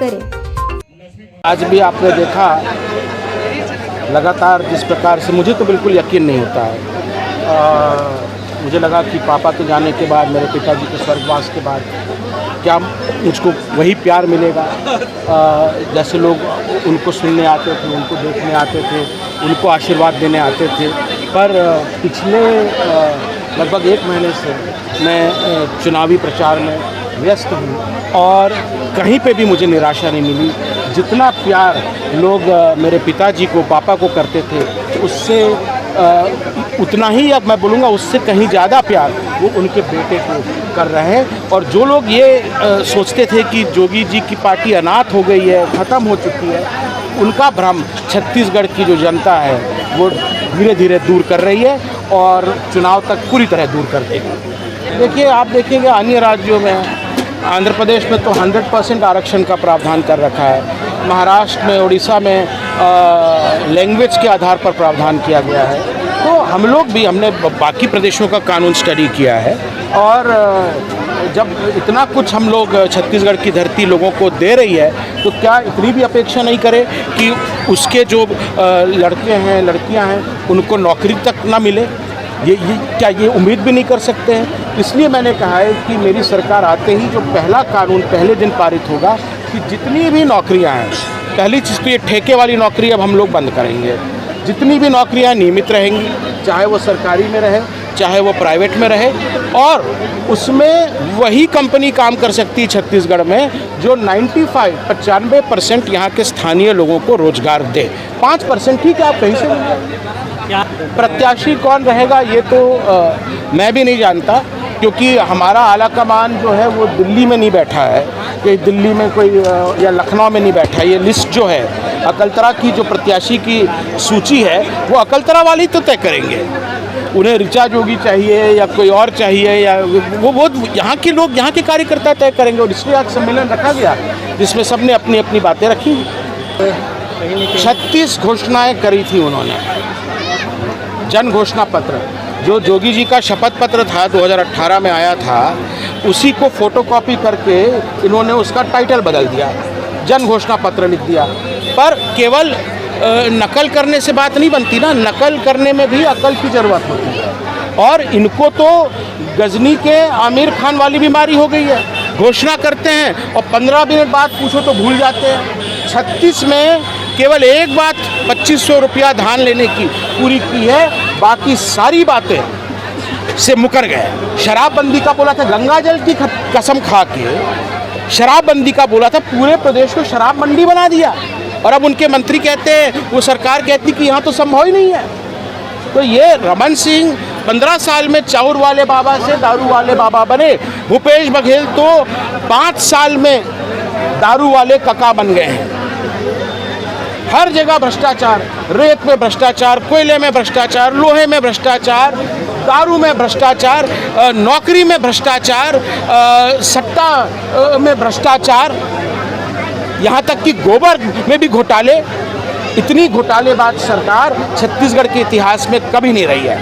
करें। आज भी आपने देखा लगातार जिस प्रकार से, मुझे तो बिल्कुल यकीन नहीं होता है। मुझे लगा कि पापा के जाने के बाद, मेरे पिताजी के स्वर्गवास के बाद क्या मुझको वही प्यार मिलेगा जैसे लोग उनको सुनने आते थे, उनको देखने आते थे, उनको आशीर्वाद देने आते थे। पर पिछले लगभग 1 महीने से मैं चुनावी प्रचार में व्यस्त हूँ और कहीं पे भी मुझे निराशा नहीं मिली। जितना प्यार लोग मेरे पिताजी को, पापा को करते थे, उससे उतना ही, अब मैं बोलूँगा उससे कहीं ज़्यादा प्यार वो उनके बेटे को कर रहे हैं। और जो लोग ये सोचते थे कि जोगी जी की पार्टी अनाथ हो गई है, ख़त्म हो चुकी है, उनका भ्रम छत्तीसगढ़ की जो जनता है वो धीरे धीरे दूर कर रही है और चुनाव तक पूरी तरह दूर कर देगी। देखिए, आप देखेंगे अन्य राज्यों में, आंध्र प्रदेश में तो 100% आरक्षण का प्रावधान कर रखा है। महाराष्ट्र में, उड़ीसा में लैंग्वेज के आधार पर प्रावधान किया गया है। तो हम लोग भी, हमने बाकी प्रदेशों का कानून स्टडी किया है और जब इतना कुछ हम लोग छत्तीसगढ़ की धरती लोगों को दे रही है तो क्या इतनी भी अपेक्षा नहीं करें कि उसके जो लड़के हैं, लड़कियां हैं, उनको नौकरी तक ना मिले? क्या ये उम्मीद भी नहीं कर सकते हैं? इसलिए मैंने कहा है कि मेरी सरकार आते ही जो पहला कानून पहले दिन पारित होगा कि जितनी भी नौकरियां हैं, पहली चीज़ तो ये ठेके वाली नौकरी अब हम लोग बंद करेंगे। जितनी भी नौकरियां नियमित रहेंगी, चाहे वो सरकारी में रहे, चाहे वो प्राइवेट में रहे, और उसमें वही कंपनी काम कर सकती है छत्तीसगढ़ में जो 95% यहाँ के स्थानीय लोगों को रोजगार दे। 5% ठीक है, आप कहीं से क्या प्रत्याशी कौन रहेगा ये तो मैं भी नहीं जानता, क्योंकि हमारा आलाकमान जो है वो दिल्ली में नहीं बैठा है, कि दिल्ली में कोई या लखनऊ में नहीं बैठा है। ये लिस्ट जो है अकलतरा की, जो प्रत्याशी की सूची है, वो अकलतरा वाली तो तय करेंगे। उन्हें ऋचा जोगी चाहिए या कोई और चाहिए, या वो यहाँ के लोग, यहाँ के कार्यकर्ता तय करेंगे। और इसलिए आज सम्मेलन रखा गया जिसमें सबने अपनी अपनी बातें रखी। 36 घोषणाएं करी थी उन्होंने। जन घोषणा पत्र जो जोगी जी का शपथ पत्र था, 2018 में आया था, उसी को फोटोकॉपी करके इन्होंने उसका टाइटल बदल दिया, जन घोषणा पत्र लिख दिया। पर केवल नकल करने से बात नहीं बनती ना, नकल करने में भी अकल की ज़रूरत होती है। और इनको तो गजनी के आमिर खान वाली बीमारी हो गई है। घोषणा करते हैं और 15 मिनट बाद पूछो तो भूल जाते हैं। 36 में केवल एक बात 2500 रुपया धान लेने की पूरी की है, बाकी सारी बातें से मुकर गए। शराबबंदी का बोला था, गंगा जल की कसम खा के शराबबंदी का बोला था, पूरे प्रदेश को शराब मंडी बना दिया। और अब उनके मंत्री कहते हैं, वो सरकार कहती कि यहाँ तो संभव ही नहीं है। तो ये रमन सिंह 15 साल में चाउर वाले बाबा से दारू वाले बाबा बने। भूपेश बघेल तो 5 साल में दारू वाले कका बन गए हैं। हर जगह भ्रष्टाचार, रेत में भ्रष्टाचार, कोयले में भ्रष्टाचार, लोहे में भ्रष्टाचार, दारू में भ्रष्टाचार, नौकरी में भ्रष्टाचार, सट्टा में भ्रष्टाचार, यहाँ तक कि गोबर में भी घोटाले। इतनी घोटालेबाज सरकार छत्तीसगढ़ के इतिहास में कभी नहीं रही है।